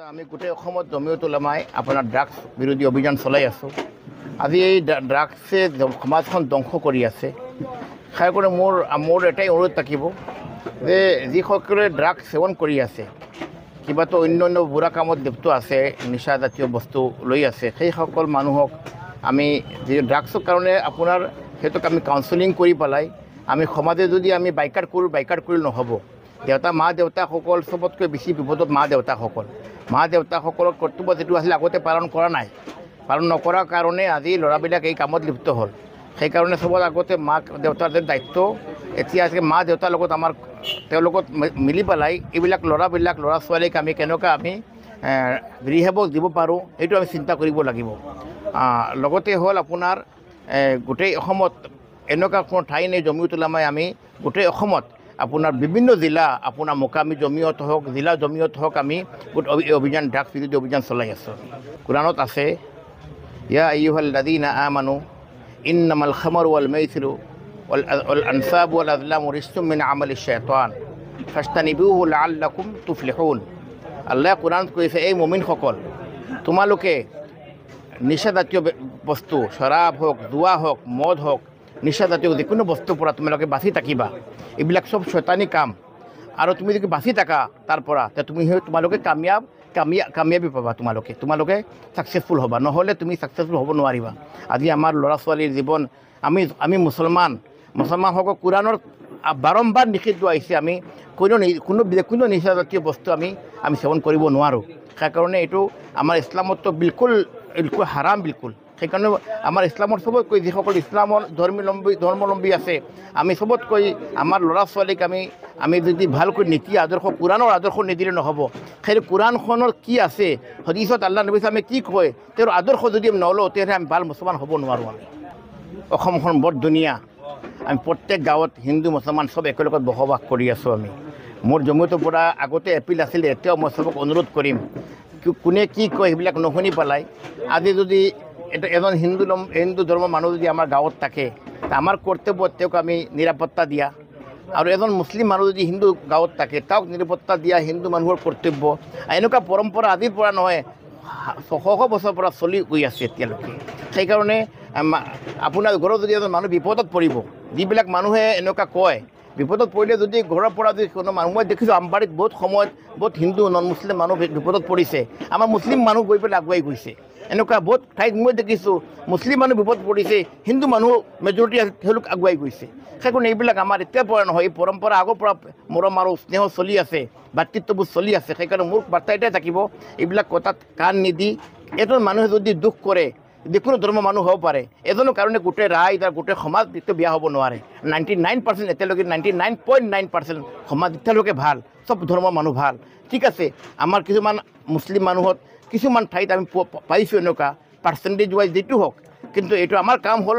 আমি গোটেই অসমত জমিয়ত উলামাই আপোনাৰ ড্ৰাগছ বিৰোধী অভিযান চলাই আছোঁ। আজি এই ড্ৰাগছে সমাজখন ধ্বংস কৰি আছে। খাই কৰি মোৰ এটাই অনুৰোধ থাকিব যে যিসকলে ড্ৰাগছ সেৱন কৰি আছে, কিবাতো অন্য বুঢ়া কামত লিপ্ত আছে, নিচাজাতীয় বস্তু লৈ আছে, সেইসকল মানুহক আমি যি ড্ৰাগছৰ কাৰণে আপোনাৰ সিহঁতক আমি কাউন্সেলিং কৰি পেলাই আমি সমাজে যদি আমি বাইকাট কৰি নহ'ব। মা দেউতাসকল চবতকৈ বেছি বিপদত মা দেউতাসকলৰ কৰ্তব্য যিটো আছিলে আগতে পালন কৰা নাই। পালন নকৰাৰ কাৰণে আজি ল'ৰাবিলাক এই কামত লিপ্ত হ'ল। সেইকাৰণে চবত আগতে মাক দেউতাৰ যে দায়িত্ব, এতিয়া মা দেউতাৰ লগত তেওঁলোকত মিলি পেলাই এইবিলাক ল'ৰা ছোৱালীক আমি কেনেকৈ আমি ৰিহেবক দিব পাৰোঁ সেইটো আমি চিন্তা কৰিব লাগিব। লগতে হ'ল আপোনাৰ গোটেই অসমত এনেকুৱা কোনো ঠাই নাই জমিয়ত উলামাই আমি গোটেই অসমত আপোনাৰ বিভিন্ন জিলা আপোনাৰ মোকামি জমিয়ত হওক, জিলা জমিয়ত হওক, আমি এই অভিযান ড্ৰাগছ বিৰোধী অভিযান চলাই আছোঁ। কোৰাণত আছে, ইয়া আইয়ুহাল্লাযীনা আমানু ইন্নামাল খামৰু ওয়াল মাইছিৰু ওয়াল আনসাবু ওয়াল আজলামু ৰিজসুম মিন আমালিশ শাইতান ফাজতানিবুহু লাআল্লাকুম তুফলিহুন। আল্লাহ কোৰাণত কৈছে, এই মুমিনসকল, তোমালোকে নিচাজাতীয় বস্তু, শৰাব হওক, জুৱা হওক, মদ হওক, নিচাজাতীয় যিকোনো বস্তুৰ পৰা তোমালোকে বাচি থাকিবা। এইবিলাক চব শয়তানী কাম, আৰু তুমি যদি বাচি থাকা তাৰ পৰা তোমালোকে কামিয়াবী পাবা, তোমালোকে ছাকচেছফুল হ'বা, নহ'লে তুমি ছাকচেছফুল হ'ব নোৱাৰিবা। আজি আমাৰ ল'ৰা ছোৱালীৰ জীৱন, আমি মুছলমানসকল কোৰাণৰ বাৰম্বাৰ নিষিদ্ধ আহিছে, আমি কোনো নিচাজাতীয় বস্তু আমি সেৱন কৰিব নোৱাৰোঁ। সেইকাৰণে এইটো আমাৰ ইছলামততো বিলকুল হাৰাম বিলকুল। সেইকাৰণে আমাৰ ইছলামৰ চবতকৈ যিসকল ইছলামৰ ধৰ্মাৱলম্বী আছে, আমি চবতকৈ আমাৰ ল'ৰা ছোৱালীক আমি যদি ভালকৈ নীতি আদৰ্শ, কোৰাণৰ আদৰ্শ নিদিলে নহ'ব। সেই কোৰাণখনৰ কি আছে, হদিছত আল্লাহ নবী আমি কি কয়, তেওঁৰ আদৰ্শ যদি আমি নলওঁ, তেতিয়াহ'লে আমি ভাল মুছলমান হ'ব নোৱাৰোঁ। আমি অসমখন বৰ ধুনীয়া, আমি প্ৰত্যেক গাঁৱত হিন্দু মুছলমান চব একেলগত বসবাস কৰি আছোঁ। আমি মোৰ জমিয়তৰ পৰা আগতে এপিল আছিলে, এতিয়াও মই চবক অনুৰোধ কৰিম, কোনে কি কয় সেইবিলাক নুশুনি পেলাই আজি যদি এজন হিন্দু ধৰ্মৰ মানুহ যদি আমাৰ গাঁৱত থাকে, আমাৰ কৰ্তব্য তেওঁক আমি নিৰাপত্তা দিয়া, আৰু এজন মুছলিম মানুহ যদি হিন্দু গাঁৱত থাকে তেওঁক নিৰাপত্তা দিয়া হিন্দু মানুহৰ কৰ্তব্য। এনেকুৱা পৰম্পৰা আজিৰ পৰা নহয়, শ বছৰৰ পৰা চলি গৈ আছে এতিয়ালৈকে। সেইকাৰণে আপোনাৰ ঘৰত যদি এজন মানুহ বিপদত পৰিব, যিবিলাক মানুহে এনেকুৱা কয়, বিপদত পৰিলে যদি ঘৰৰ পৰা যদি কোনো মানুহ, মই দেখিছোঁ আমবাৰীত বহুত সময়ত বহুত হিন্দু নন মুছলিম মানুহ বিপদত পৰিছে, আমাৰ মুছলিম মানুহ গৈ পেলাই আগুৱাই গৈছে। এনেকুৱা বহুত ঠাইত মই দেখিছোঁ মুছলিম মানুহ বিপদ পৰিছে, হিন্দু মানুহ মেজৰিটি আছে, তেওঁলোক আগুৱাই গৈছে। সেইকাৰণে এইবিলাক আমাৰ এতিয়াৰ পৰা নহয়, এই পৰম্পৰা আগৰ পৰা মৰম আৰু স্নেহ চলি আছে, ভাতৃত্ববোধ চলি আছে। সেইকাৰণে মোৰ বাৰ্তা এটাই থাকিব, এইবিলাক কথাত কাণ নিদি, এজন মানুহে যদি দুখ কৰে, যিকোনো ধৰ্মৰ মানুহ হ'ব পাৰে, এজনৰ কাৰণে গোটেই ৰাইজ আৰু গোটেই সমাজ বেয়া হ'ব নোৱাৰে। 99% এতিয়ালৈকে 99.9% সমাজ এতিয়ালৈকে ভাল, চব ধৰ্মৰ মানুহ ভাল। ঠিক আছে, আমাৰ কিছুমান মুছলিম মানুহত কিছুমান ঠাইত আমি পাইছোঁ এনেকুৱা পাৰ্চেণ্টেজ ৱাইজ যিটো হওক, কিন্তু এইটো আমাৰ কাম হ'ল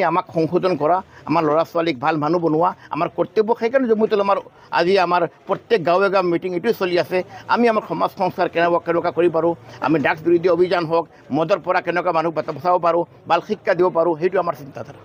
আমাক সংশোধন কৰা, আমাৰ ল'ৰা ছোৱালীক ভাল মানুহ বনোৱা আমাৰ কৰ্তব্য। সেইকাৰণে জমিয়ত উলামাৰ আজি আমাৰ প্ৰত্যেক গাঁৱে মিটিং এইটোৱে চলি আছে, আমাৰ সমাজ সংস্কাৰ কেনেকুৱা কৰিব পাৰোঁ, আমি ড্ৰাগছ বিৰোধী অভিযান হওক, মদৰ পৰা কেনেকুৱা মানুহ বচাব পাৰোঁ, ভাল শিক্ষা দিব পাৰোঁ, সেইটো আমাৰ চিন্তাধাৰা।